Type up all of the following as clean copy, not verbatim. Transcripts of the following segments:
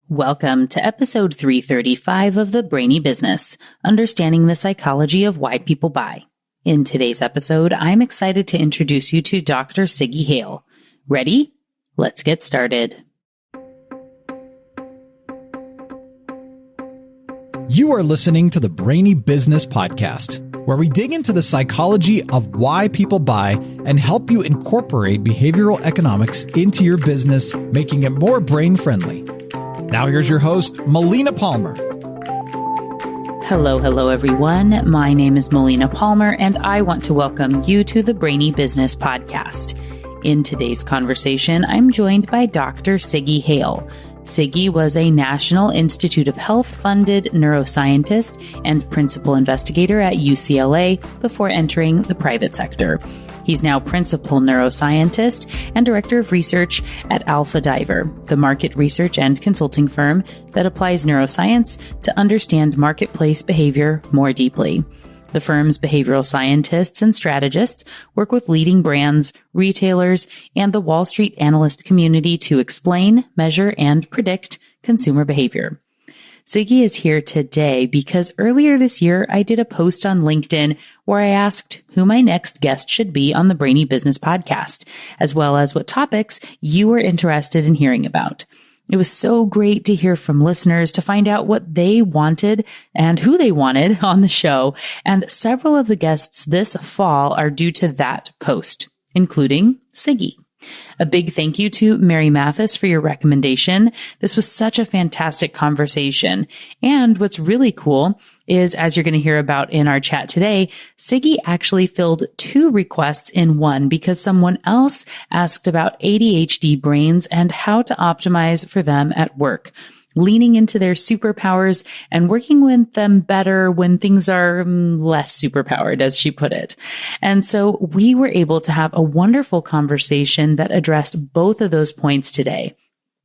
Welcome to episode 335 of the Brainy Business, Understanding the Psychology of Why People Buy. In today's episode, I'm excited to introduce you to Dr. Sigi Hale. Ready? Let's get started. You are listening to the Brainy Business Podcast, where we dig into the psychology of why people buy and help you incorporate behavioral economics into your business, making it more brain-friendly. Now here's your host, Melina Palmer. Hello, everyone. My name is Melina Palmer, and I want to welcome you to the Brainy Business Podcast. In today's conversation, I'm joined by Dr. Sigi Hale. Sigi was a National Institute of Health-funded neuroscientist and principal investigator at UCLA before entering the private sector. He's now principal neuroscientist and director of research at Alpha Diver, the market research and consulting firm that applies neuroscience to understand marketplace behavior more deeply. The firm's behavioral scientists and strategists work with leading brands, retailers, and the Wall Street analyst community to explain, measure, and predict consumer behavior. Sigi is here today because earlier this year, I did a post on LinkedIn where I asked who my next guest should be on the Brainy Business Podcast, as well as what topics you were interested in hearing about. It was so great to hear from listeners to find out what they wanted and who they wanted on the show. And several of the guests this fall are due to that post, including Sigi. A big thank you to Mary Mathis for your recommendation. This was such a fantastic conversation. And what's really cool is, as you're going to hear about in our chat today, Sigi actually filled 2 requests in one because someone else asked about ADHD brains and how to optimize for them at work, leaning into their superpowers and working with them better when things are less superpowered, as she put it. And so we were able to have a wonderful conversation that addressed both of those points today.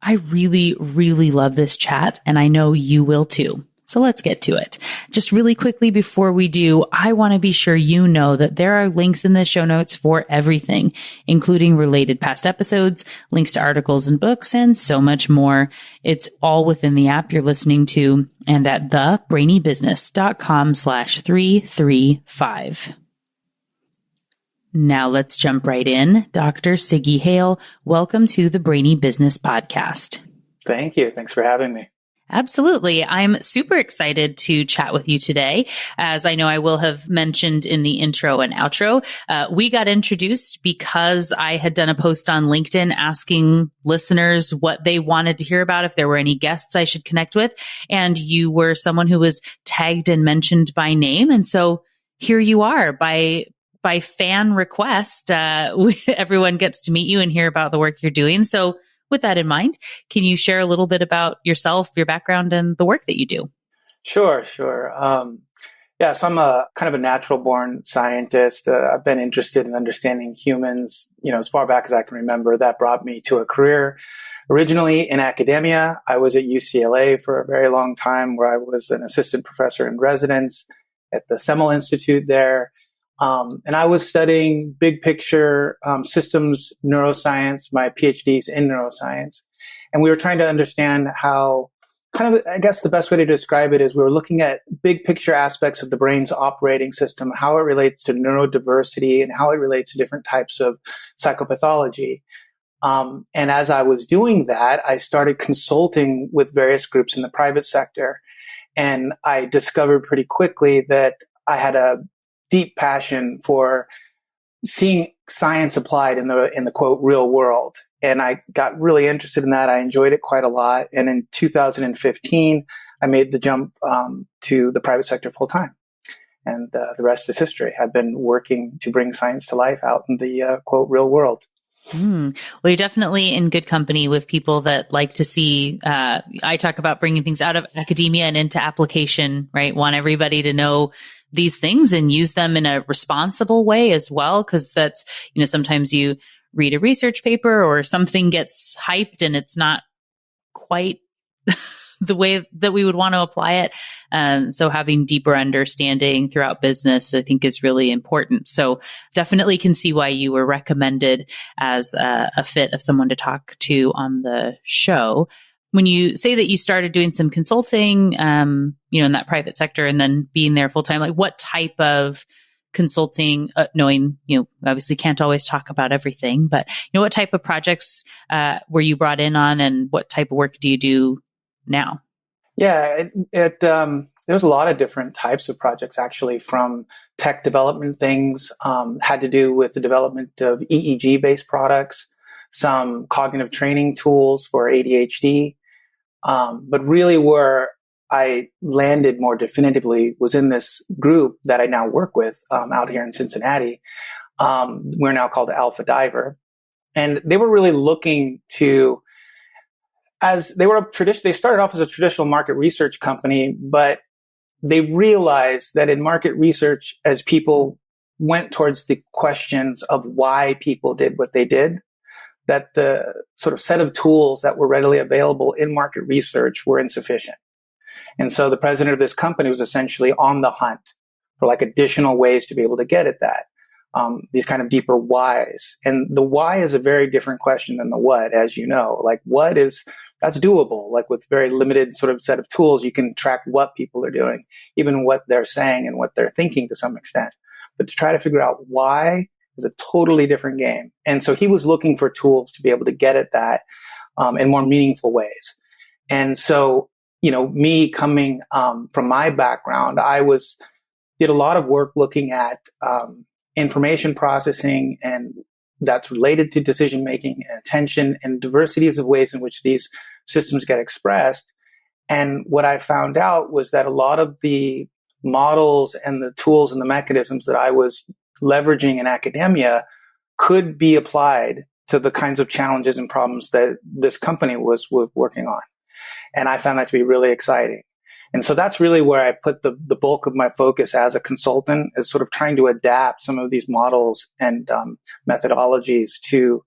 I really, really love this chat, and I know you will too. So let's get to it. Just really quickly before we do, I want to be sure you know that there are links in the show notes for everything, including related past episodes, links to articles and books, and so much more. It's all within the app you're listening to and at thebrainybusiness.com/335. Now let's jump right in. Dr. Sigi Hale, welcome to the Brainy Business Podcast. Thank you. Thanks for having me. Absolutely. I'm super excited to chat with you today. As I know I will have mentioned in the intro and outro, we got introduced because I had done a post on LinkedIn asking listeners what they wanted to hear about, if there were any guests I should connect with. And you were someone who was tagged and mentioned by name. And so here you are by fan request. Everyone gets to meet you and hear about the work you're doing. So with that in mind, can you share a little bit about yourself, your background, and the work that you do? Sure. So I'm a kind of a natural-born scientist. I've been interested in understanding humans, as far back as I can remember. That brought me to a career originally in academia. I was at UCLA for a very long time, where I was an assistant professor in residence at the Semel Institute there. And I was studying big picture systems neuroscience, my PhD's in neuroscience. And we were trying to understand how, I guess the best way to describe it is we were looking at big picture aspects of the brain's operating system, how it relates to neurodiversity and how it relates to different types of psychopathology. And as I was doing that, I started consulting with various groups in the private sector. And I discovered pretty quickly that I had a deep passion for seeing science applied in the quote real world. And I got really interested in that. I enjoyed it quite a lot. And in 2015, I made the jump to the private sector full time. And the rest is history. I've been working to bring science to life out in the quote real world. Well, you're definitely in good company with people that like to see, I talk about bringing things out of academia and into application, right? Want everybody to know these things and use them in a responsible way as well. Cause that's, sometimes you read a research paper or something gets hyped and it's not quite the way that we would want to apply it. So having deeper understanding throughout business, I think is really important. So definitely can see why you were recommended as a fit of someone to talk to on the show. when you say that you started doing some consulting, in that private sector and then being there full time, like what type of consulting, knowing, obviously can't always talk about everything, but what type of projects were you brought in on, and what type of work do you do now? Yeah, there's a lot of different types of projects, actually, from tech development things, had to do with the development of EEG-based products, some cognitive training tools for ADHD. But really where I landed more definitively was in this group that I now work with out here in Cincinnati. We're now called Alpha Diver. And they were really looking to, they started off as a traditional market research company, but they realized that in market research, as people went towards the questions of why people did what they did, that the sort of set of tools that were readily available in market research were insufficient. And so the president of this company was essentially on the hunt for like additional ways to be able to get at that, these kind of deeper whys. And the why is a very different question than the what, as you know. Like that's doable. Like with very limited sort of set of tools, you can track what people are doing, even what they're saying and what they're thinking to some extent. But to try to figure out why is a totally different game. And so he was looking for tools to be able to get at that in more meaningful ways. And so, me coming from my background, I did a lot of work looking at information processing, and that's related to decision making and attention and diversities of ways in which these systems get expressed. And what I found out was that a lot of the models and the tools and the mechanisms that I was leveraging in academia could be applied to the kinds of challenges and problems that this company was working on. And I found that to be really exciting. And so that's really where I put the bulk of my focus as a consultant, is sort of trying to adapt some of these models and methodologies to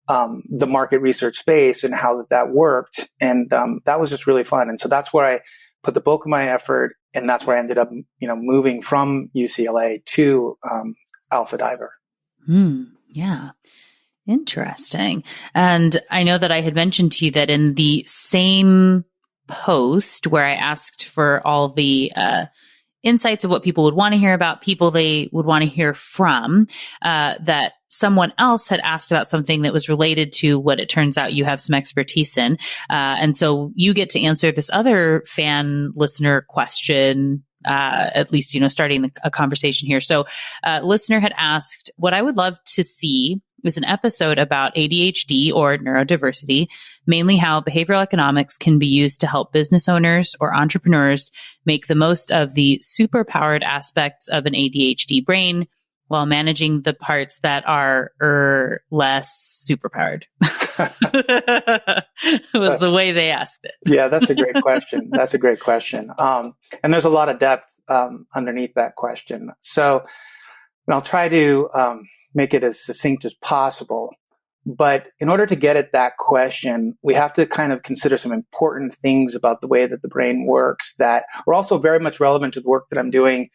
the market research space and how that worked. And that was just really fun. And so that's where I put the bulk of my effort, and that's where I ended up, moving from UCLA to Alpha Diver. Yeah. Interesting. And I know that I had mentioned to you that in the same post where I asked for all the insights of what people would want to hear about, people they would want to hear from, that someone else had asked about something that was related to what it turns out you have some expertise in. And so you get to answer this other fan listener question, at least, starting a conversation here. So listener had asked, what I would love to see is an episode about ADHD or neurodiversity, mainly how behavioral economics can be used to help business owners or entrepreneurs make the most of the superpowered aspects of an ADHD brain while managing the parts that are less superpowered. Was the way they asked it. Yeah, that's a great question. That's a great question. And there's a lot of depth underneath that question. So I'll try to make it as succinct as possible. But in order to get at that question, we have to kind of consider some important things about the way that the brain works that are also very much relevant to the work that I'm doing,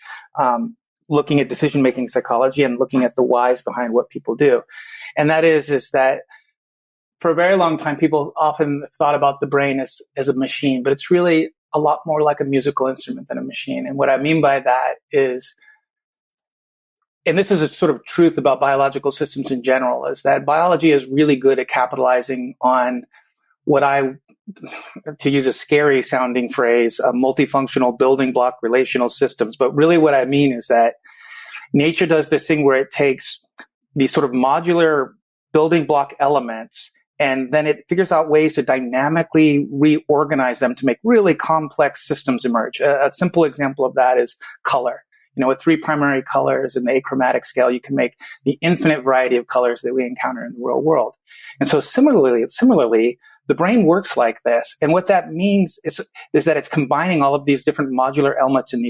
looking at decision-making psychology and looking at the whys behind what people do. And that is that for a very long time, people often thought about the brain as a machine, but it's really a lot more like a musical instrument than a machine. And what I mean by that is, and this is a sort of truth about biological systems in general, is that biology is really good at capitalizing on what to use a scary sounding phrase, multifunctional building block relational systems. But really what I mean is that nature does this thing where it takes these sort of modular building block elements, and then it figures out ways to dynamically reorganize them to make really complex systems emerge. A simple example of that is color. With 3 primary colors in the achromatic scale, you can make the infinite variety of colors that we encounter in the real world. And so similarly, the brain works like this. And what that means is that it's combining all of these different modular elements in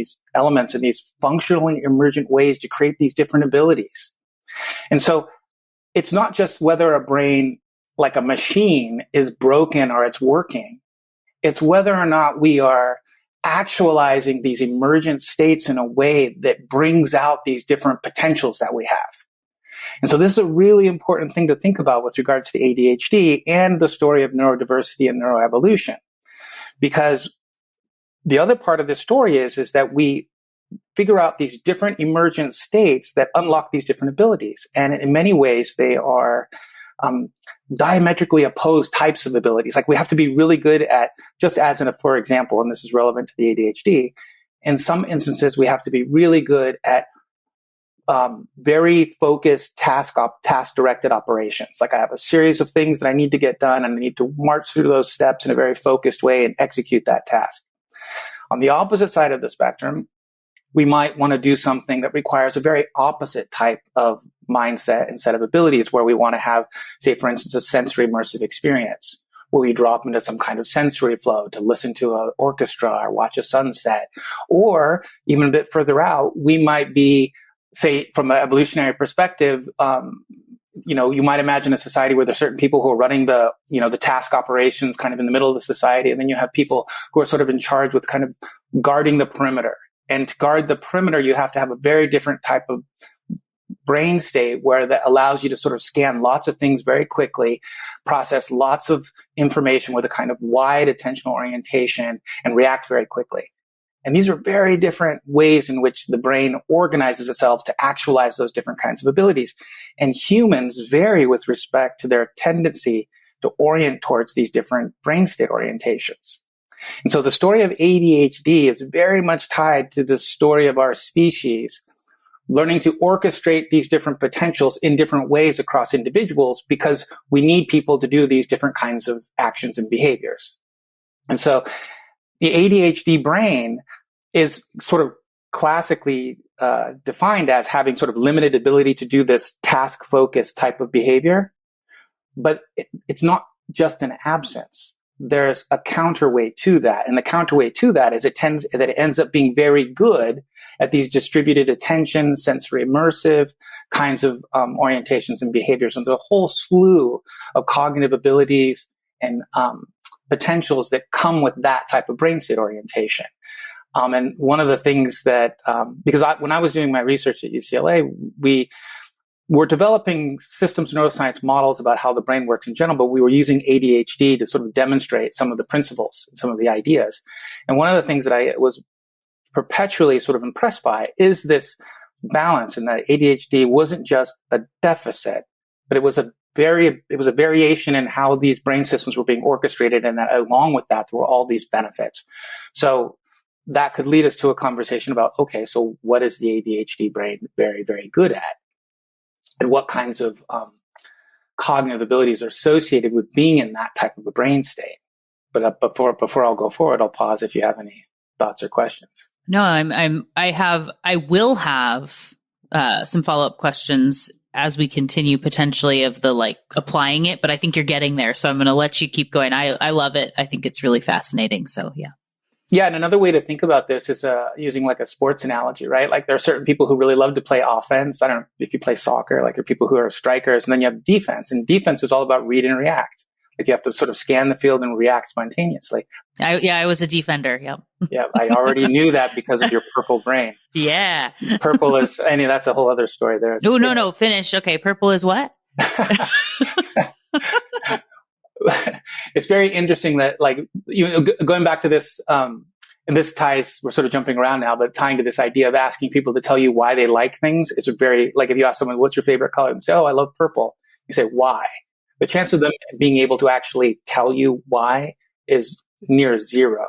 these functionally emergent ways to create these different abilities. And so it's not just whether a brain, like a machine, is broken or it's working. It's whether or not we are actualizing these emergent states in a way that brings out these different potentials that we have. And so this is a really important thing to think about with regards to ADHD and the story of neurodiversity and neuroevolution. Because the other part of this story is that we figure out these different emergent states that unlock these different abilities. And in many ways, they are diametrically opposed types of abilities. Like we have to be really good at, just as for example, and this is relevant to the ADHD, in some instances, we have to be really good at very focused task-directed operations. Like I have a series of things that I need to get done, and I need to march through those steps in a very focused way and execute that task. On the opposite side of the spectrum, we might want to do something that requires a very opposite type of mindset and set of abilities, where we want to have, say, for instance, a sensory immersive experience, where we drop into some kind of sensory flow to listen to an orchestra or watch a sunset. Or even a bit further out, we might be, say, from an evolutionary perspective, you might imagine a society where there's certain people who are running the task operations kind of in the middle of the society. And then you have people who are sort of in charge with kind of guarding the perimeter. And to guard the perimeter, you have to have a very different type of brain state where that allows you to sort of scan lots of things very quickly, process lots of information with a kind of wide attentional orientation, and react very quickly. And these are very different ways in which the brain organizes itself to actualize those different kinds of abilities. And humans vary with respect to their tendency to orient towards these different brain state orientations. And so the story of ADHD is very much tied to the story of our species learning to orchestrate these different potentials in different ways across individuals, because we need people to do these different kinds of actions and behaviors. And so the ADHD brain is sort of classically defined as having sort of limited ability to do this task-focused type of behavior. But it's not just an absence. There's a counterweight to that. And the counterweight to that is it ends up being very good at these distributed attention, sensory immersive kinds of orientations and behaviors. And there's a whole slew of cognitive abilities and potentials that come with that type of brain state orientation. And one of the things that, when I was doing my research at UCLA, we were developing systems neuroscience models about how the brain works in general, but we were using ADHD to sort of demonstrate some of the principles and some of the ideas. And one of the things that I was perpetually sort of impressed by is this balance, in that ADHD wasn't just a deficit, but it was a variation in how these brain systems were being orchestrated, and that along with that, there were all these benefits. So that could lead us to a conversation about, okay, so what is the ADHD brain very, very good at? And what kinds of cognitive abilities are associated with being in that type of a brain state? But before I'll go forward, I'll pause if you have any thoughts or questions. No, I will have some follow-up questions as we continue potentially of the applying it, but I think you're getting there. So I'm going to let you keep going. I love it. I think it's really fascinating. So yeah. Yeah, and another way to think about this is using like a sports analogy, right? Like there are certain people who really love to play offense. I don't know if you play soccer, like there are people who are strikers, and then you have defense. And defense is all about read and react. Like you have to sort of scan the field and react spontaneously. I was a defender. Yep. Yeah, I already knew that because of your purple brain. Yeah. Purple is, that's a whole other story there. No, finish. Okay, purple is what? It's very interesting that, going back to this, and this ties, we're sort of jumping around now, but tying to this idea of asking people to tell you why they like things is very, if you ask someone, what's your favorite color? And say, oh, I love purple. You say, why? The chance of them being able to actually tell you why is near zero.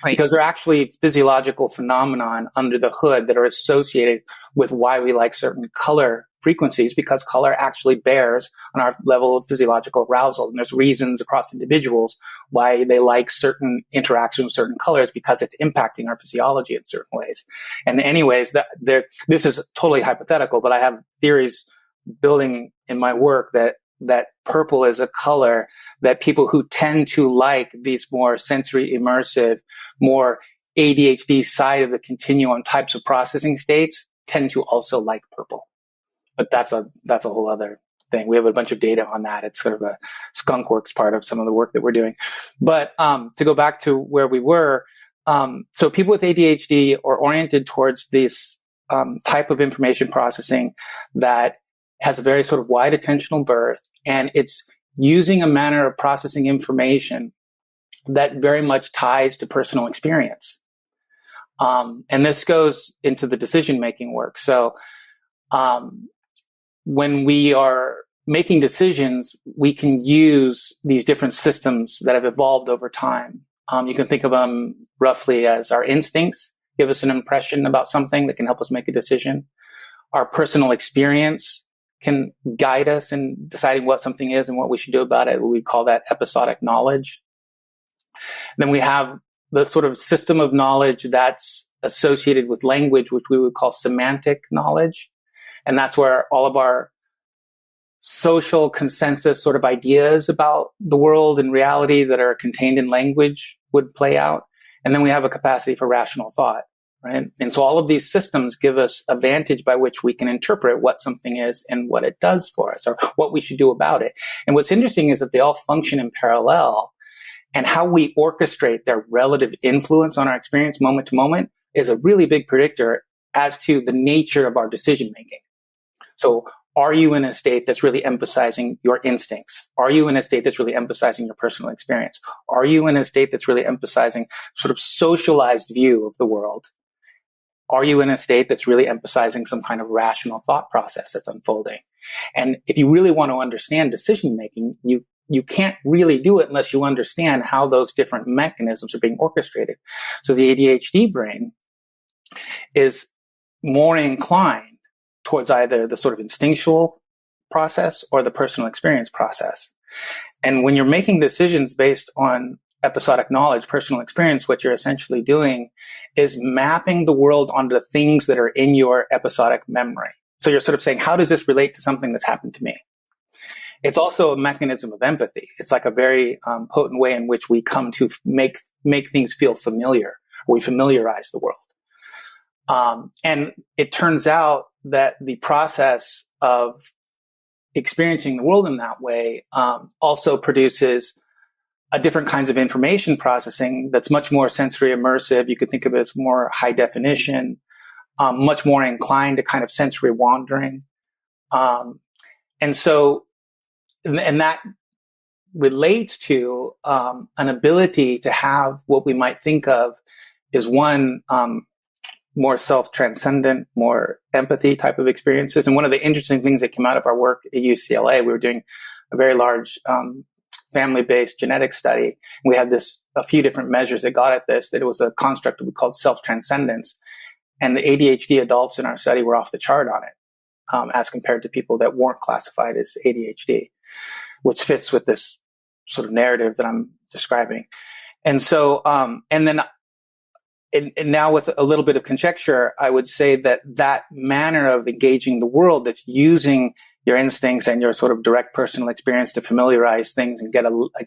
Right. Because there are actually physiological phenomenon under the hood that are associated with why we like certain color frequencies, because color actually bears on our level of physiological arousal. And there's reasons across individuals why they like certain interactions with certain colors, because it's impacting our physiology in certain ways. And anyways, this is totally hypothetical, but I have theories building in my work that purple is a color that people who tend to like these more sensory immersive, more ADHD side of the continuum types of processing states tend to also like purple. But that's a whole other thing. We have a bunch of data on that. It's sort of a skunkworks part of some of the work that we're doing. But to go back to where we were, so people with ADHD are oriented towards this type of information processing that has a very sort of wide attentional berth, and it's using a manner of processing information that very much ties to personal experience. And this goes into the decision-making work. So when we are making decisions, we can use these different systems that have evolved over time. You can think of them roughly as our instincts give us an impression about something that can help us make a decision. Our personal experience can guide us in deciding what something is and what we should do about it. We call that episodic knowledge. Then we have the sort of system of knowledge that's associated with language, which we would call semantic knowledge. And that's where all of our social consensus sort of ideas about the world and reality that are contained in language would play out. And then we have a capacity for rational thought, right? And so all of these systems give us a vantage by which we can interpret what something is and what it does for us, or what we should do about it. And what's interesting is that they all function in parallel, and how we orchestrate their relative influence on our experience moment to moment is a really big predictor as to the nature of our decision making. So are you in a state that's really emphasizing your instincts? Are you in a state that's really emphasizing your personal experience? Are you in a state that's really emphasizing sort of socialized view of the world? Are you in a state that's really emphasizing some kind of rational thought process that's unfolding? And if you really want to understand decision making, you can't really do it unless you understand how those different mechanisms are being orchestrated. So the ADHD brain is more inclined towards either the sort of instinctual process or the personal experience process. And when you're making decisions based on episodic knowledge, personal experience, what you're essentially doing is mapping the world onto the things that are in your episodic memory. So you're sort of saying, how does this relate to something that's happened to me? It's also a mechanism of empathy. It's like a very potent way in which we come to make things feel familiar. We familiarize the world. And it turns out that the process of experiencing the world in that way also produces a different kinds of information processing that's much more sensory immersive. You could think of it as more high definition, much more inclined to kind of sensory wandering. And that relates to an ability to have what we might think of as one more self-transcendent, more empathy type of experiences. And one of the interesting things that came out of our work at UCLA, we were doing a very large family-based genetic study. We had a few different measures that got at this, that it was a construct we called self-transcendence. And the ADHD adults in our study were off the chart on it, as compared to people that weren't classified as ADHD, which fits with this sort of narrative that I'm describing. And so, and now with a little bit of conjecture, I would say that manner of engaging the world that's using your instincts and your sort of direct personal experience to familiarize things and get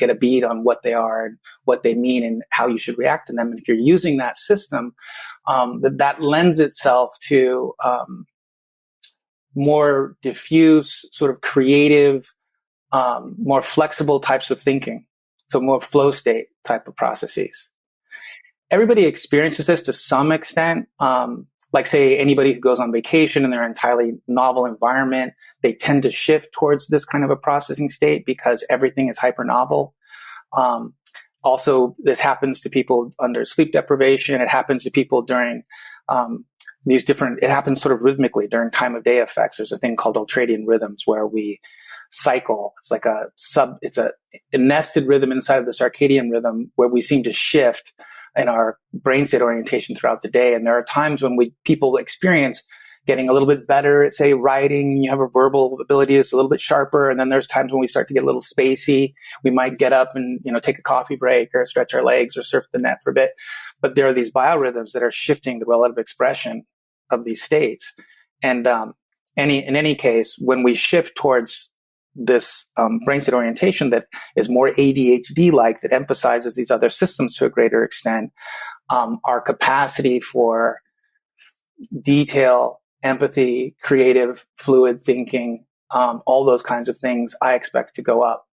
a bead on what they are and what they mean and how you should react to them. And if you're using that system, that lends itself to more diffuse, sort of creative, more flexible types of thinking. So more flow state type of processes. Everybody experiences this to some extent. Like say anybody who goes on vacation in their entirely novel environment, they tend to shift towards this kind of a processing state because everything is hyper novel. Also, this happens to people under sleep deprivation. It happens to people during it happens sort of rhythmically during time of day effects. There's a thing called ultradian rhythms where we cycle. It's like it's a nested rhythm inside of the circadian rhythm where we seem to shift in our brain state orientation throughout the day. And there are times when people experience getting a little bit better at, say, writing. You have a verbal ability that's a little bit sharper. And then there's times when we start to get a little spacey. We might get up and, take a coffee break or stretch our legs or surf the net for a bit. But there are these biorhythms that are shifting the relative expression of these states. And in any case, when we shift towards this brain state orientation that is more ADHD-like, that emphasizes these other systems to a greater extent, our capacity for detail, empathy, creative, fluid thinking, all those kinds of things, I expect to go up.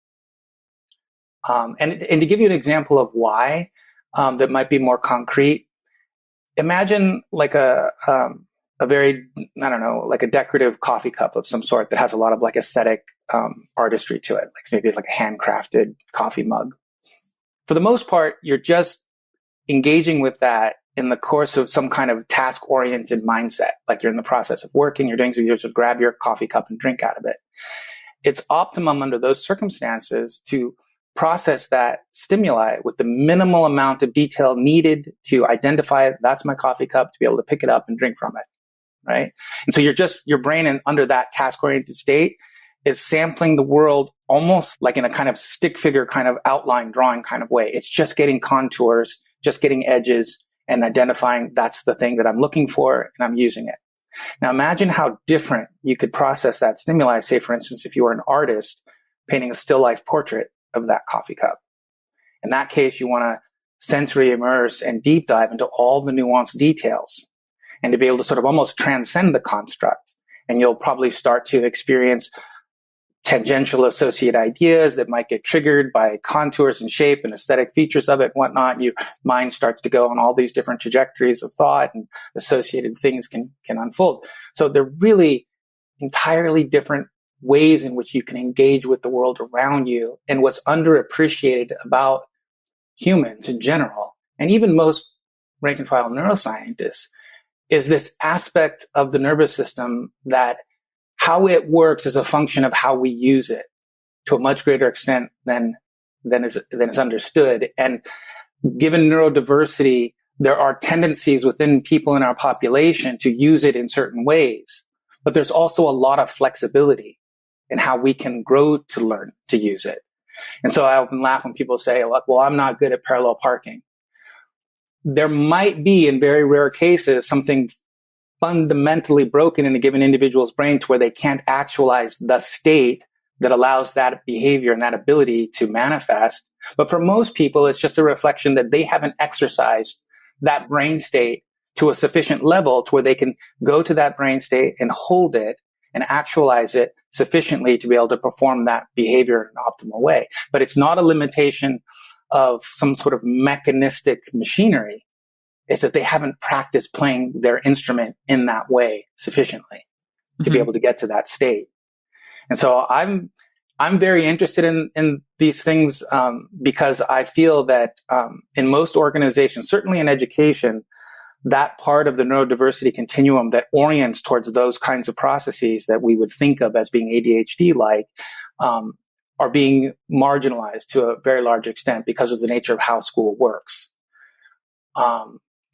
And to give you an example of why that might be more concrete, imagine like a very, I don't know, like a decorative coffee cup of some sort that has a lot of like aesthetic artistry to it. Like maybe it's like a handcrafted coffee mug. For the most part, you're just engaging with that in the course of some kind of task-oriented mindset. Like you're in the process of working, you're doing so, you just grab your coffee cup and drink out of it. It's optimum under those circumstances to process that stimuli with the minimal amount of detail needed to identify that's my coffee cup, to be able to pick it up and drink from it, right? And so your brain under that task-oriented state is sampling the world almost like in a kind of stick figure kind of outline drawing kind of way. It's just getting contours, just getting edges and identifying that's the thing that I'm looking for and I'm using it. Now imagine how different you could process that stimuli. Say, for instance, if you were an artist painting a still life portrait of that coffee cup. In that case, you want to sensory immerse and deep dive into all the nuanced details and to be able to sort of almost transcend the construct. And you'll probably start to experience tangential associate ideas that might get triggered by contours and shape and aesthetic features of it and whatnot. Your mind starts to go on all these different trajectories of thought and associated things can unfold. So they're really entirely different ways in which you can engage with the world around you. And what's underappreciated about humans in general, and even most rank and file neuroscientists, is this aspect of the nervous system that how it works is a function of how we use it to a much greater extent than is understood. And given neurodiversity, there are tendencies within people in our population to use it in certain ways. But there's also a lot of flexibility in how we can grow to learn to use it. And so I often laugh when people say, well, I'm not good at parallel parking. There might be, in very rare cases, something fundamentally broken in a given individual's brain to where they can't actualize the state that allows that behavior and that ability to manifest. But for most people, it's just a reflection that they haven't exercised that brain state to a sufficient level to where they can go to that brain state and hold it and actualize it sufficiently to be able to perform that behavior in an optimal way. But it's not a limitation of some sort of mechanistic machinery. It's that they haven't practiced playing their instrument in that way sufficiently to be able to get to that state. And so I'm very interested in these things because I feel that in most organizations, certainly in education, that part of the neurodiversity continuum that orients towards those kinds of processes that we would think of as being ADHD-like are being marginalized to a very large extent because of the nature of how school works.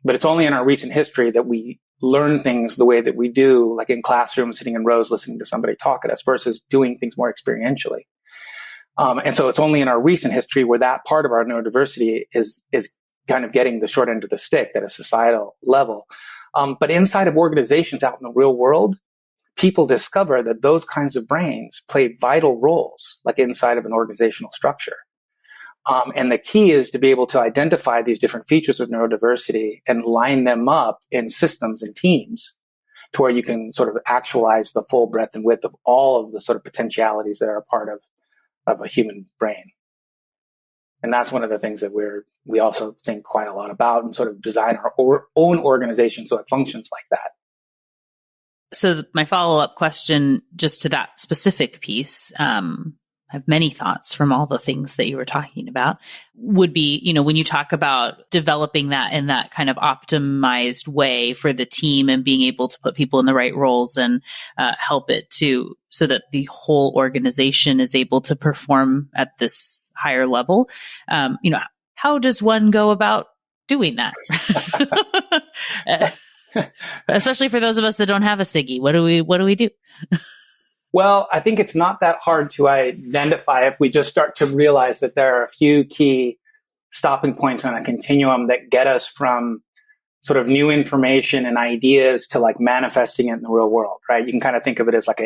But it's only in our recent history that we learn things the way that we do, like in classrooms, sitting in rows, listening to somebody talk at us versus doing things more experientially. And so it's only in our recent history where that part of our neurodiversity is kind of getting the short end of the stick at a societal level. But inside of organizations out in the real world, people discover that those kinds of brains play vital roles, like inside of an organizational structure. And the key is to be able to identify these different features of neurodiversity and line them up in systems and teams to where you can sort of actualize the full breadth and width of all of the sort of potentialities that are a part of a human brain. And that's one of the things that we also think quite a lot about and sort of design our own organization so it functions like that. So my follow-up question just to that specific piece, I have many thoughts from all the things that you were talking about, would be, when you talk about developing that in that kind of optimized way for the team and being able to put people in the right roles and help it so that the whole organization is able to perform at this higher level. How does one go about doing that? Especially for those of us that don't have a Sigi, what do we do? Well, I think it's not that hard to identify if we just start to realize that there are a few key stopping points on a continuum that get us from sort of new information and ideas to like manifesting it in the real world, right? You can kind of think of it as like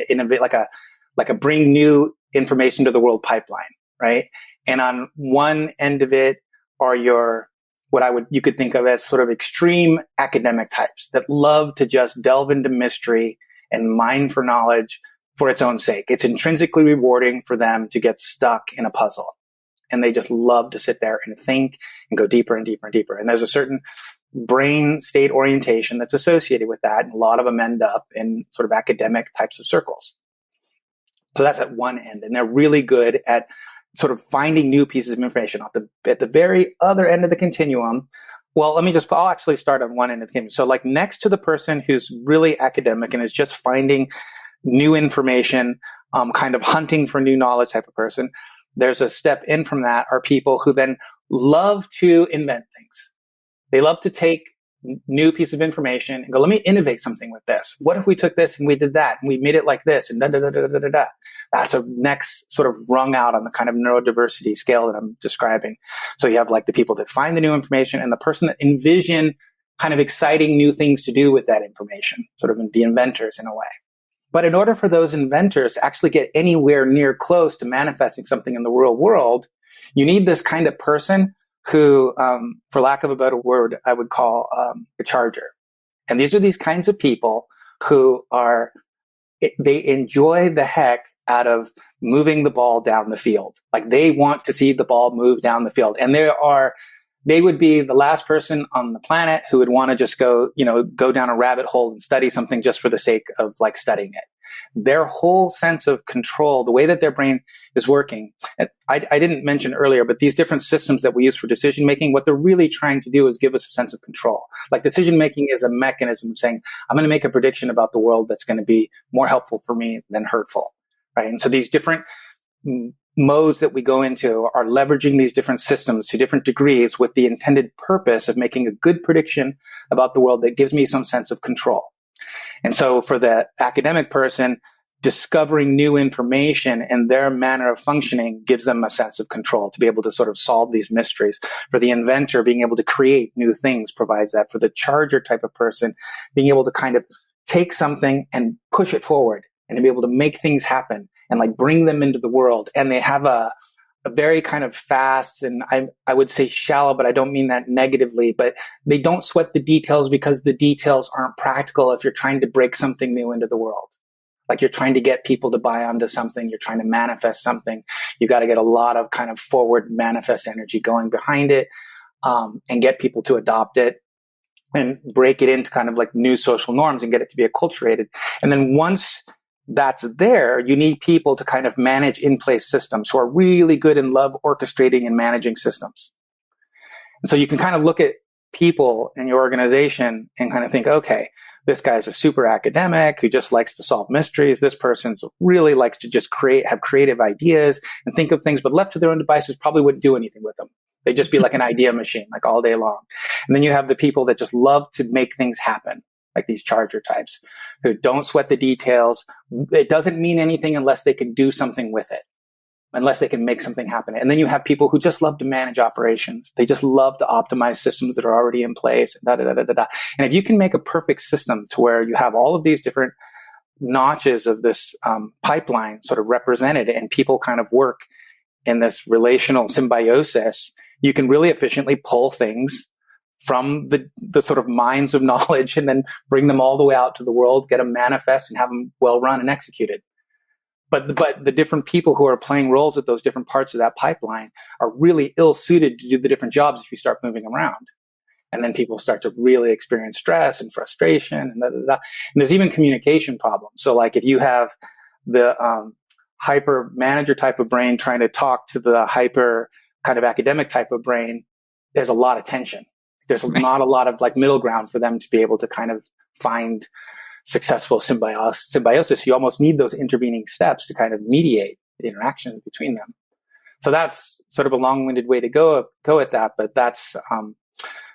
a bring new information to the world pipeline, right? And on one end of it are you could think of as sort of extreme academic types that love to just delve into mystery and mine for knowledge for its own sake. It's intrinsically rewarding for them to get stuck in a puzzle. and they just love to sit there and think and go deeper and deeper and deeper. And there's a certain brain state orientation that's associated with that. And a lot of them end up in sort of academic types of circles. So that's at one end. And they're really good at sort of finding new pieces of information. At the very other end of the continuum, well, I'll actually start on one end of the continuum. So like next to the person who's really academic and is just finding new information, kind of hunting for new knowledge type of person, there's a step in from that are people who then love to invent things. They love to take new piece of information and go, let me innovate something with this. What if we took this and we did that and we made it like this and da da da da da da da. That's a next sort of rung out on the kind of neurodiversity scale that I'm describing. So you have like the people that find the new information and the person that envision kind of exciting new things to do with that information, sort of the inventors in a way. But in order for those inventors to actually get anywhere near close to manifesting something in the real world, you need this kind of person who, for lack of a better word, I would call a charger. And these are these kinds of people who they enjoy the heck out of moving the ball down the field. Like they want to see the ball move down the field. And they would be the last person on the planet who would want to just go down a rabbit hole and study something just for the sake of like studying it. Their whole sense of control, the way that their brain is working. I didn't mention earlier, but these different systems that we use for decision making, what they're really trying to do is give us a sense of control. Like decision making is a mechanism of saying, I'm going to make a prediction about the world that's going to be more helpful for me than hurtful. Right. And so these different modes that we go into are leveraging these different systems to different degrees with the intended purpose of making a good prediction about the world that gives me some sense of control. And so for the academic person, discovering new information and their manner of functioning gives them a sense of control to be able to sort of solve these mysteries. For the inventor, being able to create new things provides that. For the charger type of person, being able to kind of take something and push it forward and to be able to make things happen and like bring them into the world. And they have a very kind of fast and I would say shallow, but I don't mean that negatively, but they don't sweat the details because the details aren't practical if you're trying to break something new into the world. Like you're trying to get people to buy onto something, you're trying to manifest something. You got to get a lot of kind of forward manifest energy going behind it, and get people to adopt it and break it into kind of like new social norms and get it to be acculturated. And then once that's there, you need people to kind of manage in-place systems who are really good and love orchestrating and managing systems. And so you can kind of look at people in your organization and kind of think, okay, this guy's a super academic who just likes to solve mysteries. This person really likes to just have creative ideas and think of things, but left to their own devices probably wouldn't do anything with them. They'd just be like an idea machine, like all day long. And then you have the people that just love to make things happen, like these charger types who don't sweat the details. It doesn't mean anything unless they can do something with it, unless they can make something happen. And then you have people who just love to manage operations. They just love to optimize systems that are already in place. And if you can make a perfect system to where you have all of these different notches of this pipeline sort of represented and people kind of work in this relational symbiosis, you can really efficiently pull things from the sort of mines of knowledge and then bring them all the way out to the world, get them manifest and have them well run and executed. But the different people who are playing roles at those different parts of that pipeline are really ill suited to do the different jobs if you start moving around. And then people start to really experience stress and frustration and And there's even communication problems. So like if you have the hyper manager type of brain trying to talk to the hyper kind of academic type of brain, there's a lot of tension. There's not a lot of like middle ground for them to be able to kind of find successful symbiosis. You almost need those intervening steps to kind of mediate the interaction between them. So that's sort of a long-winded way to go at that, but that's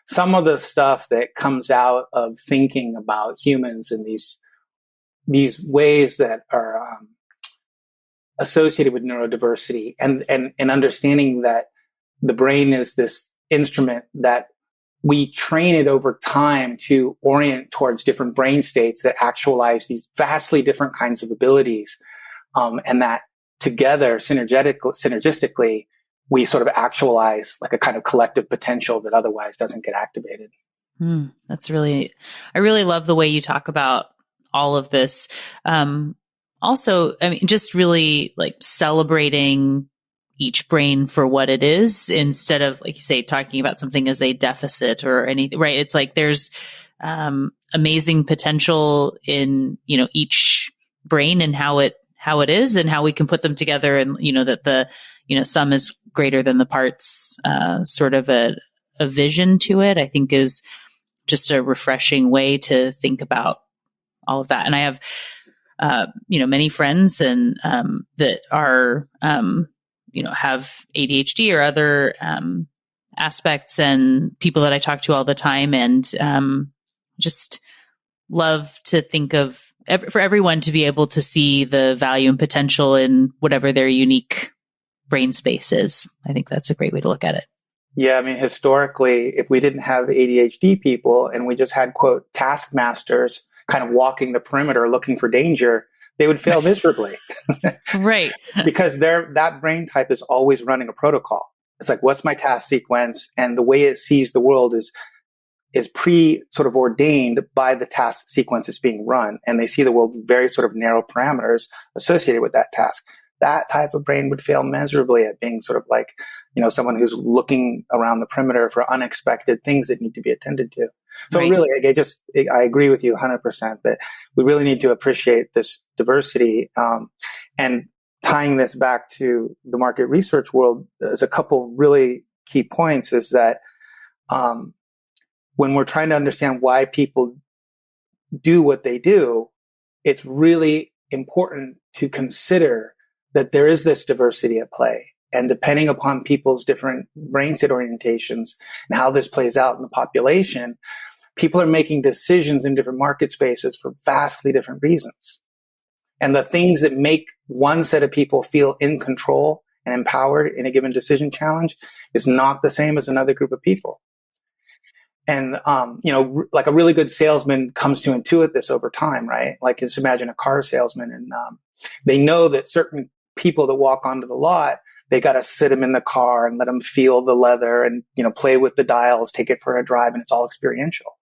some of the stuff that comes out of thinking about humans in these ways that are associated with neurodiversity and understanding that the brain is this instrument that we train it over time to orient towards different brain states that actualize these vastly different kinds of abilities. And that together, synergistically, we sort of actualize like a kind of collective potential that otherwise doesn't get activated. I really love the way you talk about all of this. Also, I mean, just really like celebrating each brain for what it is instead of, like you say, talking about something as a deficit or anything, right? It's like there's amazing potential in, each brain and how it is and how we can put them together, and, that the, sum is greater than the parts, sort of a vision to it, I think is just a refreshing way to think about all of that. And I have, many friends and, that are, have ADHD or other, aspects, and people that I talk to all the time, and, just love to think of for everyone to be able to see the value and potential in whatever their unique brain space is. I think that's a great way to look at it. Yeah, I mean, historically, if we didn't have ADHD people and we just had, quote, taskmasters kind of walking the perimeter looking for danger, they would fail miserably. Right. Because that brain type is always running a protocol. It's like, what's my task sequence? And the way it sees the world is sort of ordained by the task sequence that's being run. And they see the world with very sort of narrow parameters associated with that task. That type of brain would fail miserably at being sort of like, someone who's looking around the perimeter for unexpected things that need to be attended to. So right. Really, I agree with you 100% that we really need to appreciate this diversity. And tying this back to the market research world, there's a couple really key points is that, when we're trying to understand why people do what they do, it's really important to consider that there is this diversity at play. And depending upon people's different brain state orientations and how this plays out in the population, people are making decisions in different market spaces for vastly different reasons. And the things that make one set of people feel in control and empowered in a given decision challenge is not the same as another group of people. And, like a really good salesman comes to intuit this over time, right? Like just imagine a car salesman, and they know that certain people that walk onto the lot, they got to sit them in the car and let them feel the leather and, play with the dials, take it for a drive, and it's all experiential.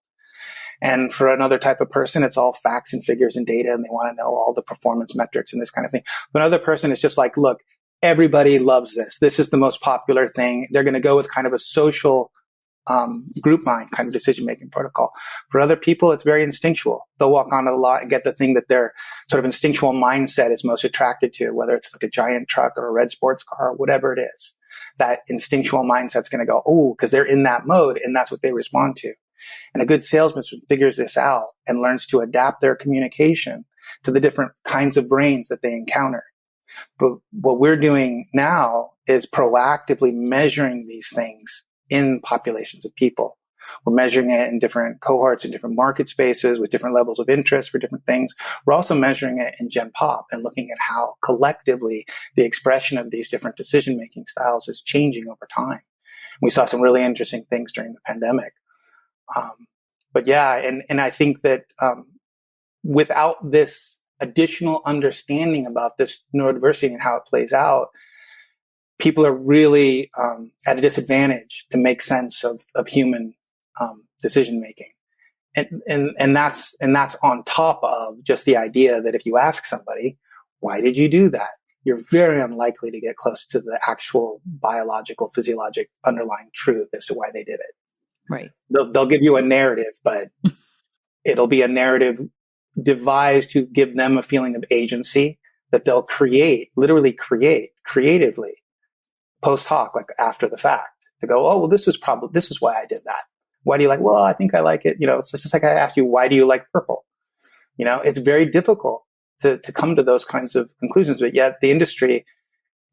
And for another type of person, it's all facts and figures and data, and they want to know all the performance metrics and this kind of thing. But another person is just like, look, everybody loves this. This is the most popular thing. They're going to go with kind of a social group mind kind of decision-making protocol. For other people, it's very instinctual. They'll walk onto the lot and get the thing that their sort of instinctual mindset is most attracted to, whether it's like a giant truck or a red sports car or whatever it is. That instinctual mindset's going to go, oh, because they're in that mode, and that's what they respond to. And a good salesman figures this out and learns to adapt their communication to the different kinds of brains that they encounter. But what we're doing now is proactively measuring these things in populations of people. We're measuring it in different cohorts, in different market spaces, with different levels of interest for different things. We're also measuring it in Gen Pop and looking at how collectively the expression of these different decision-making styles is changing over time. We saw some really interesting things during the pandemic. But yeah, and I think that without this additional understanding about this neurodiversity and how it plays out, people are really at a disadvantage to make sense of human decision making, and that's on top of just the idea that if you ask somebody, why did you do that, you're very unlikely to get close to the actual biological, physiologic underlying truth as to why they did it. Right. They'll give you a narrative, but it'll be a narrative devised to give them a feeling of agency that they'll literally create creatively post hoc, like after the fact, to go, oh, well, this is why I did that. Why do you like? Well, I think I like it. It's just like I asked you, why do you like purple? It's very difficult to come to those kinds of conclusions, but yet the industry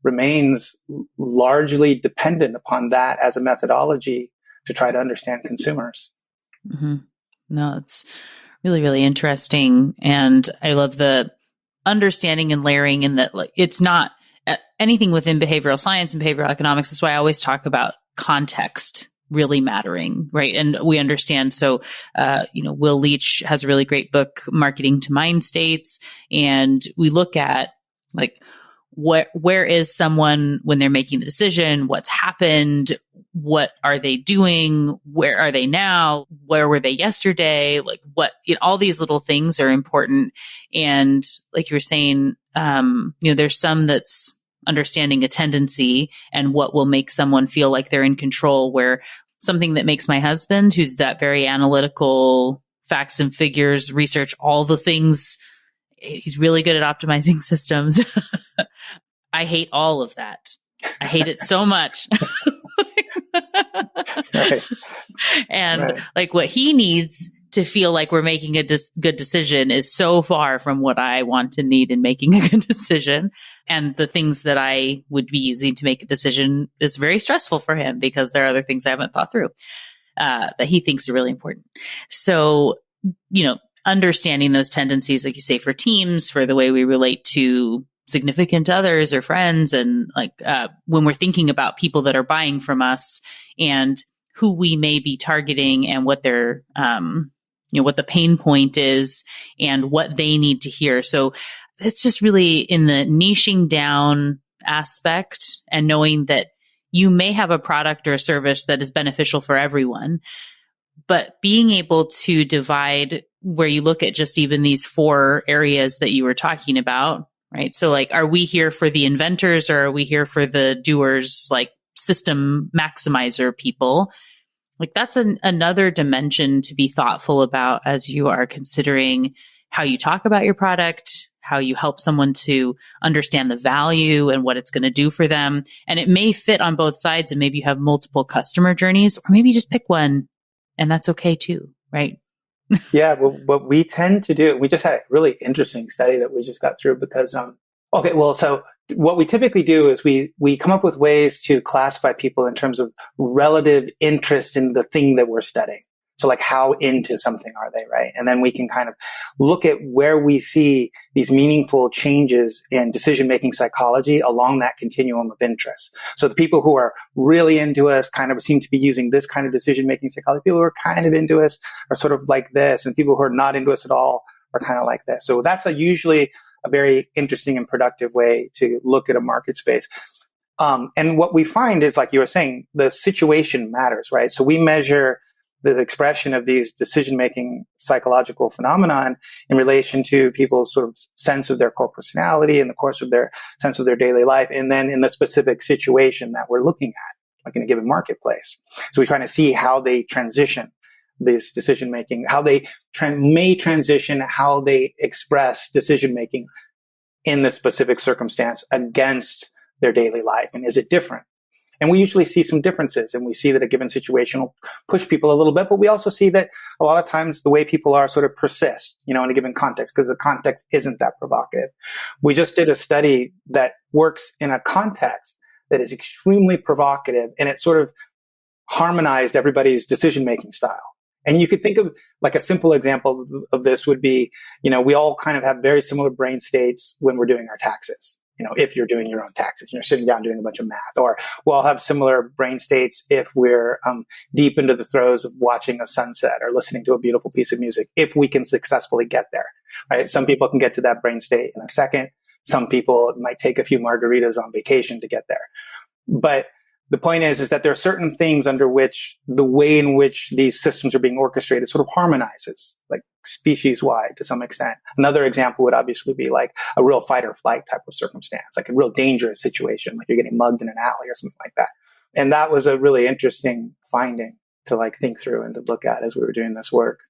remains largely dependent upon that as a methodology to try to understand consumers. Mm-hmm. No, it's really, really interesting. And I love the understanding and layering in that, like, it's not anything within behavioral science and behavioral economics. That's why I always talk about context really mattering, right? And we understand. So, Will Leach has a really great book, Marketing to Mind States. And we look at like, where is someone when they're making the decision? What's happened? What are they doing? Where are they now? Where were they yesterday? Like all these little things are important. And like you were saying, there's some that's understanding a tendency and what will make someone feel like they're in control, where something that makes my husband, who's that very analytical, facts and figures, research, all the things, he's really good at optimizing systems. I hate all of that. I hate it so much. Right. And Right. like what he needs to feel like we're making a good decision is so far from what I want to need in making a good decision. And the things that I would be using to make a decision is very stressful for him because there are other things I haven't thought through that he thinks are really important. So, understanding those tendencies, like you say, for teams, for the way we relate to significant others or friends, and like when we're thinking about people that are buying from us and who we may be targeting and what their what the pain point is and what they need to hear. So it's just really in the niching down aspect and knowing that you may have a product or a service that is beneficial for everyone, but being able to divide where you look at just even these 4 areas that you were talking about, right? So like, are we here for the inventors or are we here for the doers, like system maximizer people? Like that's another dimension to be thoughtful about as you are considering how you talk about your product, how you help someone to understand the value and what it's going to do for them. And it may fit on both sides, and maybe you have multiple customer journeys, or maybe you just pick one and that's okay too, right? Yeah, well, what we tend to do, we just had a really interesting study that we just got through because, so what we typically do is we come up with ways to classify people in terms of relative interest in the thing that we're studying. So like how into something are they, right? And then we can kind of look at where we see these meaningful changes in decision-making psychology along that continuum of interest. So the people who are really into us kind of seem to be using this kind of decision-making psychology. People who are kind of into us are sort of like this, and people who are not into us at all are kind of like this. So that's usually a very interesting and productive way to look at a market space. And what we find is, like you were saying, the situation matters, right? So we measure the expression of these decision-making psychological phenomenon in relation to people's sort of sense of their core personality in the course of their sense of their daily life, and then in the specific situation that we're looking at, like in a given marketplace. So we try to see how they transition this decision-making, how they may transition, how they express decision-making in this specific circumstance against their daily life. And is it different? And we usually see some differences, and we see that a given situation will push people a little bit, but we also see that a lot of times the way people are sort of persist, in a given context, because the context isn't that provocative. We just did a study that works in a context that is extremely provocative, and it sort of harmonized everybody's decision-making style. And you could think of like a simple example of this would be, we all kind of have very similar brain states when we're doing our taxes. If you're doing your own taxes and you're sitting down doing a bunch of math, or we'll all have similar brain states if we're deep into the throes of watching a sunset or listening to a beautiful piece of music, if we can successfully get there, right? Some people can get to that brain state in a second. Some people might take a few margaritas on vacation to get there. But the point is that there are certain things under which the way in which these systems are being orchestrated sort of harmonizes, like species-wide to some extent. Another example would obviously be like a real fight or flight type of circumstance, like a real dangerous situation, like you're getting mugged in an alley or something like that. And that was a really interesting finding to like think through and to look at as we were doing this work.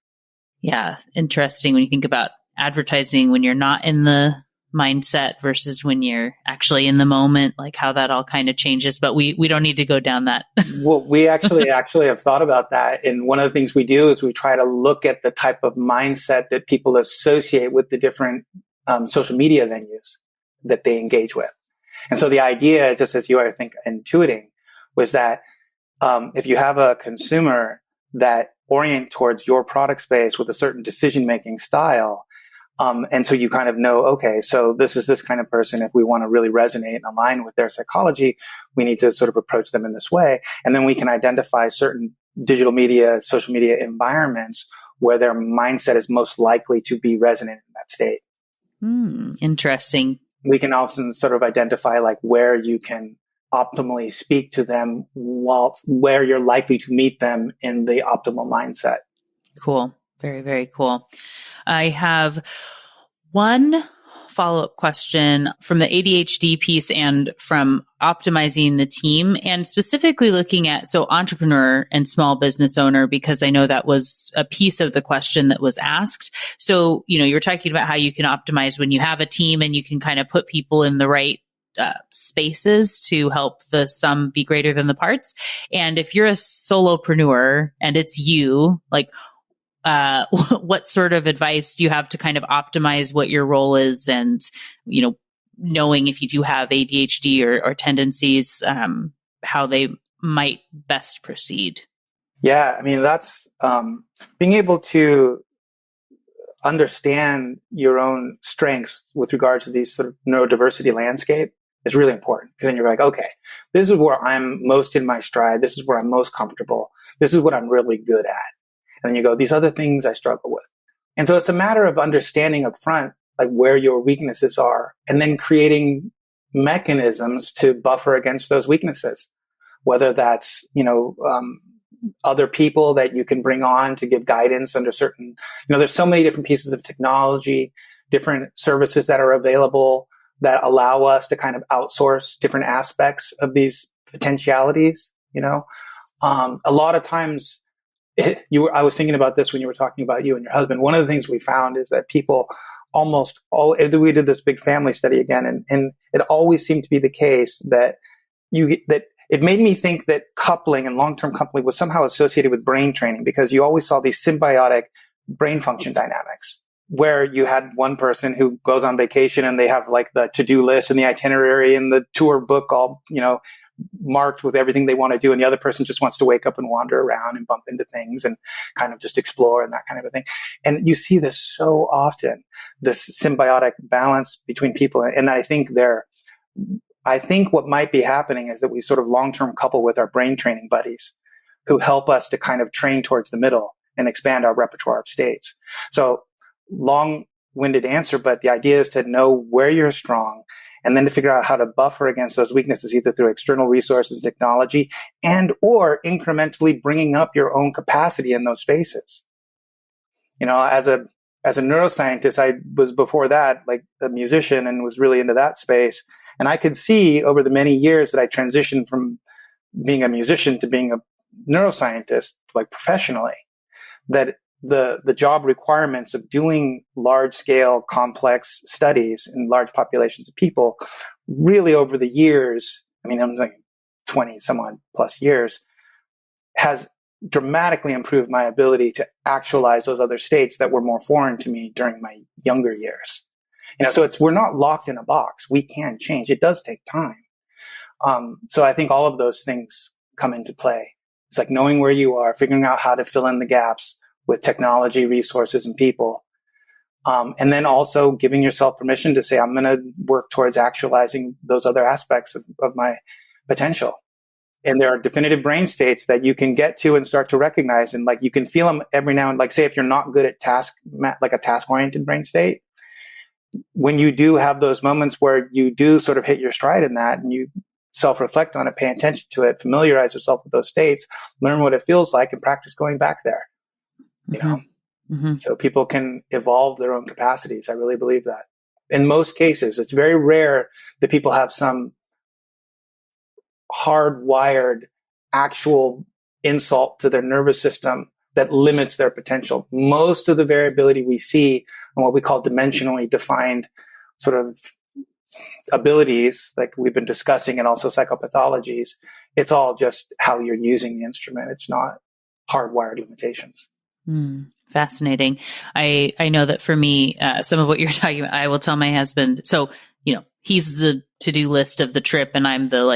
Yeah, interesting when you think about advertising when you're not in the mindset versus when you're actually in the moment, like how that all kind of changes. But we don't need to go down that. Well, we actually have thought about that. And one of the things we do is we try to look at the type of mindset that people associate with the different social media venues that they engage with. And so the idea, just as you are, I think, intuiting, was that if you have a consumer that orient towards your product space with a certain decision-making style, and so you kind of know, okay, so this is this kind of person. If we want to really resonate and align with their psychology, we need to sort of approach them in this way. And then we can identify certain digital media, social media environments where their mindset is most likely to be resonant in that state. Interesting. We can also sort of identify like where you can optimally speak to them where you're likely to meet them in the optimal mindset. Cool. Very, very cool. I have one follow-up question from the ADHD piece and from optimizing the team, and specifically looking at, so entrepreneur and small business owner, because I know that was a piece of the question that was asked. So, you're talking about how you can optimize when you have a team and you can kind of put people in the right spaces to help the sum be greater than the parts. And if you're a solopreneur and it's you, like, what sort of advice do you have to kind of optimize what your role is, and, knowing if you do have ADHD or tendencies, how they might best proceed? Yeah, I mean, that's being able to understand your own strengths with regards to these sort of neurodiversity landscape is really important, because then you're like, okay, this is where I'm most in my stride. This is where I'm most comfortable. This is what I'm really good at. And then you go, these other things I struggle with. And so it's a matter of understanding up front, like, where your weaknesses are, and then creating mechanisms to buffer against those weaknesses, whether that's, other people that you can bring on to give guidance under certain, there's so many different pieces of technology, different services that are available that allow us to kind of outsource different aspects of these potentialities. A lot of times, I was thinking about this when you were talking about you and your husband. One of the things we found is that people we did this big family study again, and it always seemed to be the case that it made me think that coupling and long-term coupling was somehow associated with brain training, because you always saw these symbiotic brain function dynamics, where you had one person who goes on vacation and they have like the to-do list and the itinerary and the tour book all, marked with everything they want to do. And the other person just wants to wake up and wander around and bump into things and kind of just explore and that kind of a thing. And you see this so often, this symbiotic balance between people. And I think what might be happening is that we sort of long-term couple with our brain training buddies who help us to kind of train towards the middle and expand our repertoire of states. So long-winded answer, but the idea is to know where you're strong, and then to figure out how to buffer against those weaknesses, either through external resources, technology, and or incrementally bringing up your own capacity in those spaces. As a neuroscientist, I was before that like a musician and was really into that space. And I could see over the many years that I transitioned from being a musician to being a neuroscientist, like professionally, that the job requirements of doing large scale complex studies in large populations of people really over the years, I mean, I'm like 20 some odd plus years, has dramatically improved my ability to actualize those other states that were more foreign to me during my younger years. So we're not locked in a box. We can change. It does take time. So I think all of those things come into play. It's like knowing where you are, figuring out how to fill in the gaps with technology, resources, and people. And then also giving yourself permission to say, I'm going to work towards actualizing those other aspects of my potential. And there are definitive brain states that you can get to and start to recognize. And like, you can feel them every now and, like, say, if you're not good at like a task-oriented brain state, when you do have those moments where you do sort of hit your stride in that, and you self-reflect on it, pay attention to it, familiarize yourself with those states, learn what it feels like, and practice going back there. So people can evolve their own capacities. I really believe that. In most cases, it's very rare that people have some hardwired actual insult to their nervous system that limits their potential. Most of the variability we see on what we call dimensionally defined sort of abilities, like we've been discussing, and also psychopathologies, it's all just how you're using the instrument. It's not hardwired limitations. Fascinating. I know that for me, some of what you're talking about, I will tell my husband, so, he's the to-do list of the trip, and I'm the,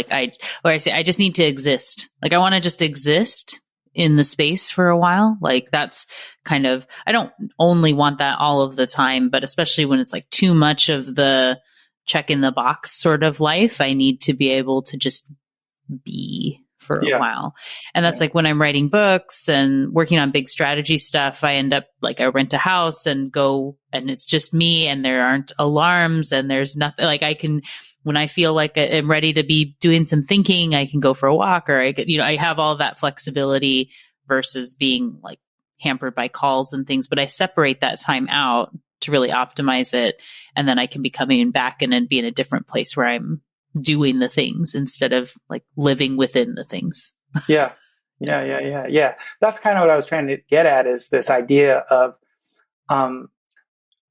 I say, I just need to exist. Like, I want to just exist in the space for a while. Like, that's kind of, I don't only want that all of the time, but especially when it's like too much of the check in the box sort of life, I need to be able to just be for a while. And that's like when I'm writing books and working on big strategy stuff, I end up like, I rent a house and go, and it's just me, and there aren't alarms, and there's nothing, like I can, when I feel like I'm ready to be doing some thinking, I can go for a walk, or I could, I have all that flexibility versus being like hampered by calls and things, but I separate that time out to really optimize it. And then I can be coming back and then be in a different place where I'm doing the things instead of like living within the things. Yeah. That's kind of what I was trying to get at, is this idea of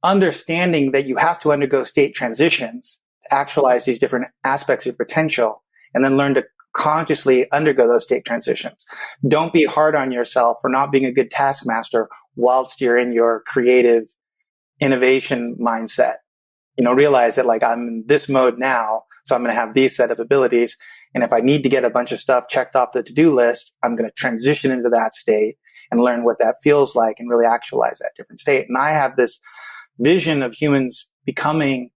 understanding that you have to undergo state transitions to actualize these different aspects of potential, and then learn to consciously undergo those state transitions. Don't be hard on yourself for not being a good taskmaster whilst you're in your creative innovation mindset. Realize that like, I'm in this mode now, so I'm going to have these set of abilities. And if I need to get a bunch of stuff checked off the to-do list, I'm going to transition into that state and learn what that feels like and really actualize that different state. And I have this vision of humans becoming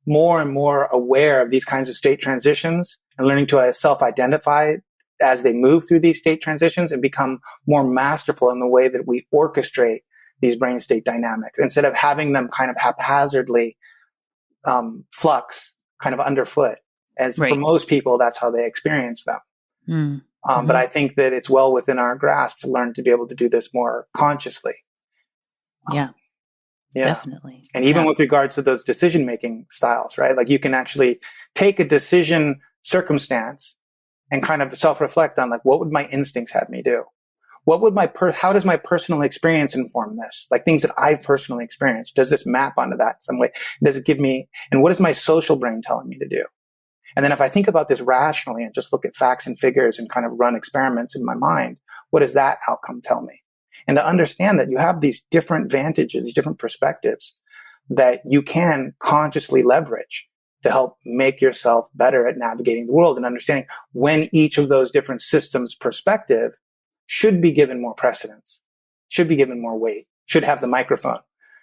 more and more aware of these kinds of state transitions and learning to self-identify as they move through these state transitions and become more masterful in the way that we orchestrate these brain state dynamics, instead of having them kind of haphazardly flux kind of underfoot. And for most people, that's how they experience them. But I think that it's well within our grasp to learn to be able to do this more consciously. Yeah, definitely. And even with regards to those decision-making styles, right? Like you can actually take a decision circumstance and kind of self-reflect on like, what would my instincts have me do? What would how does my personal experience inform this? Like things that I've personally experienced. Does this map onto that in some way? Does it give me, and what is my social brain telling me to do? And then if I think about this rationally and just look at facts and figures and kind of run experiments in my mind, what does that outcome tell me? And to understand that you have these different vantages, these different perspectives that you can consciously leverage to help make yourself better at navigating the world, and understanding when each of those different systems' perspective should be given more precedence, should be given more weight, should have the microphone.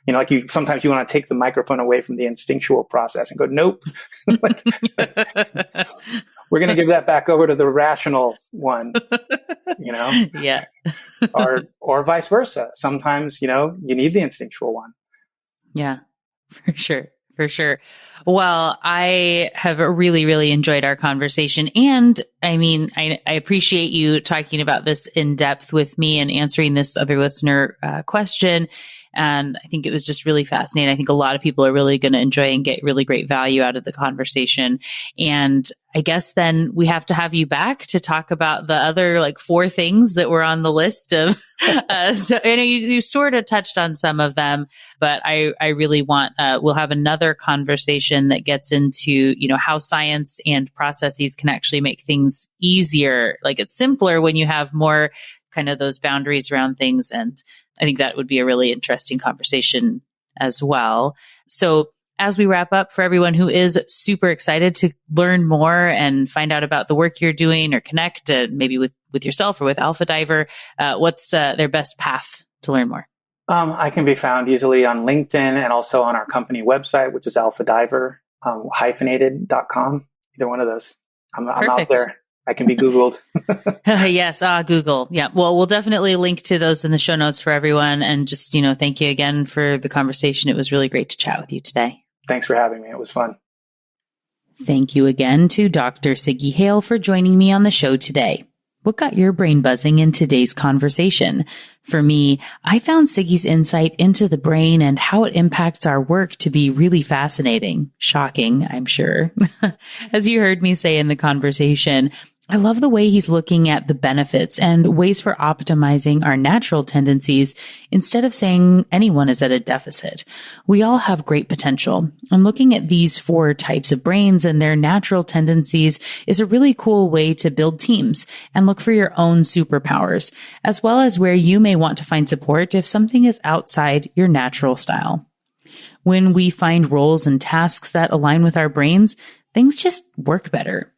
Like sometimes you want to take the microphone away from the instinctual process and go, nope. Like, we're going to give that back over to the rational one, Yeah. or vice versa. Sometimes, you need the instinctual one. Yeah, for sure. For sure. Well, I have really, really enjoyed our conversation. And I mean, I appreciate you talking about this in depth with me and answering this other listener question. And I think it was just really fascinating. I think a lot of people are really going to enjoy and get really great value out of the conversation. And I guess then we have to have you back to talk about the other like 4 things that were on the list of, so I know you sort of touched on some of them, but I really want, we'll have another conversation that gets into, how science and processes can actually make things easier. Like it's simpler when you have more kind of those boundaries around things. And I think that would be a really interesting conversation as well. So as we wrap up, for everyone who is super excited to learn more and find out about the work you're doing or connect maybe with yourself or with Alpha Diver, what's their best path to learn more? I can be found easily on LinkedIn and also on our company website, which is alphadiver-hyphenated.com. Either one of those. I'm out there. I can be Googled. Yes, Google. Yeah. Well, we'll definitely link to those in the show notes for everyone. And just, thank you again for the conversation. It was really great to chat with you today. Thanks for having me. It was fun. Thank you again to Dr. Sigi Hale for joining me on the show today. What got your brain buzzing in today's conversation? For me, I found Sigi's insight into the brain and how it impacts our work to be really fascinating. Shocking, I'm sure. As you heard me say in the conversation, I love the way he's looking at the benefits and ways for optimizing our natural tendencies instead of saying anyone is at a deficit. We all have great potential, and looking at these 4 types of brains and their natural tendencies is a really cool way to build teams and look for your own superpowers, as well as where you may want to find support if something is outside your natural style. When we find roles and tasks that align with our brains, things just work better.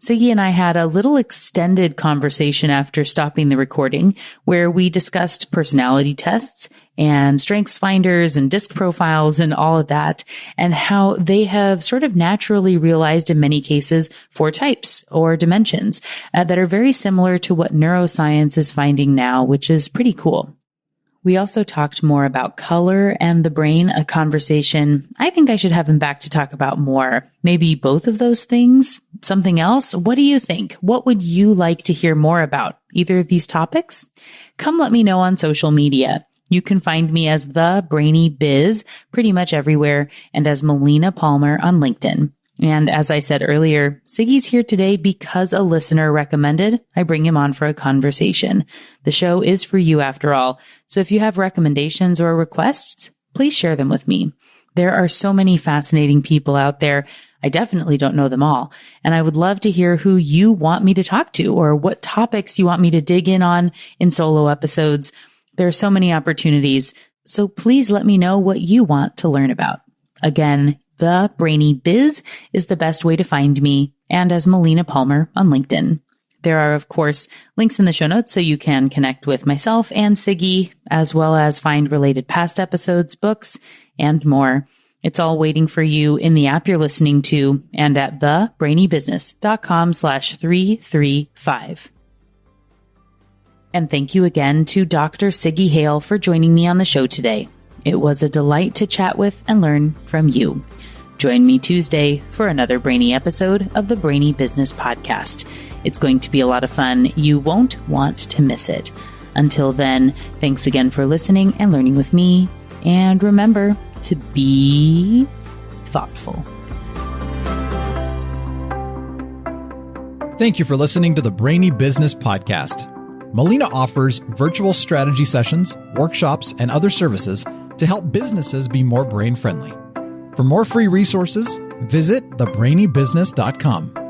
Sigi and I had a little extended conversation after stopping the recording where we discussed personality tests and strengths finders and disc profiles and all of that, and how they have sort of naturally realized in many cases 4 types or dimensions that are very similar to what neuroscience is finding now, which is pretty cool. We also talked more about color and the brain, a conversation I think I should have him back to talk about more. Maybe both of those things? Something else? What do you think? What would you like to hear more about? Either of these topics? Come let me know on social media. You can find me as The Brainy Biz pretty much everywhere and as Melina Palmer on LinkedIn. And as I said earlier, Sigi's here today because a listener recommended I bring him on for a conversation. The show is for you after all. So if you have recommendations or requests, please share them with me. There are so many fascinating people out there. I definitely don't know them all. And I would love to hear who you want me to talk to or what topics you want me to dig in on in solo episodes. There are so many opportunities. So please let me know what you want to learn about. Again, The Brainy Biz is the best way to find me, and as Melina Palmer on LinkedIn. There are, of course, links in the show notes so you can connect with myself and Sigi, as well as find related past episodes, books, and more. It's all waiting for you in the app you're listening to and at thebrainybusiness.com/335. And thank you again to Dr. Sigi Hale for joining me on the show today. It was a delight to chat with and learn from you. Join me Tuesday for another brainy episode of the Brainy Business Podcast. It's going to be a lot of fun. You won't want to miss it. Until then, thanks again for listening and learning with me. And remember to be thoughtful. Thank you for listening to the Brainy Business Podcast. Melina offers virtual strategy sessions, workshops, and other services to help businesses be more brain-friendly. For more free resources, visit thebrainybusiness.com.